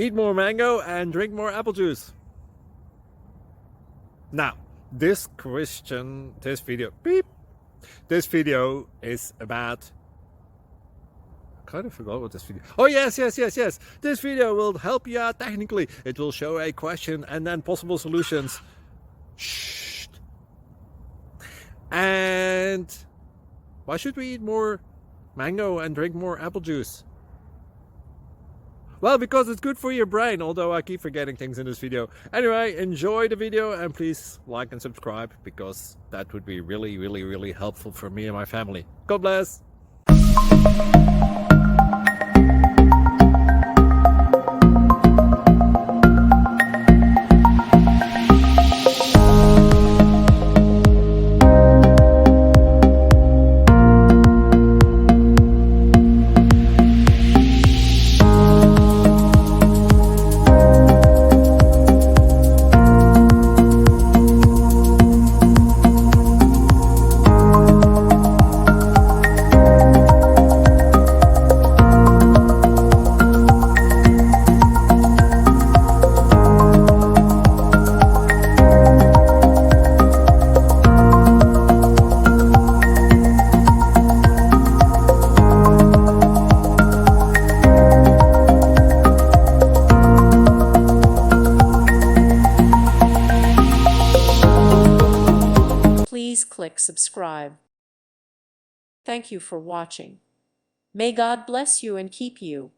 eat more mango and drink more apple juice. Now, this video is about, I kind of forgot what this video. Oh yes. This video will help you out technically. It will show a question and then possible solutions. Shh. And why should we eat more mango and drink more apple juice? Well, because it's good for your brain, although I keep forgetting things in this video. Anyway, enjoy the video and please like and subscribe, because that would be really helpful for me and my family. God bless! Please click subscribe. Thank you for watching. May God bless you and keep you.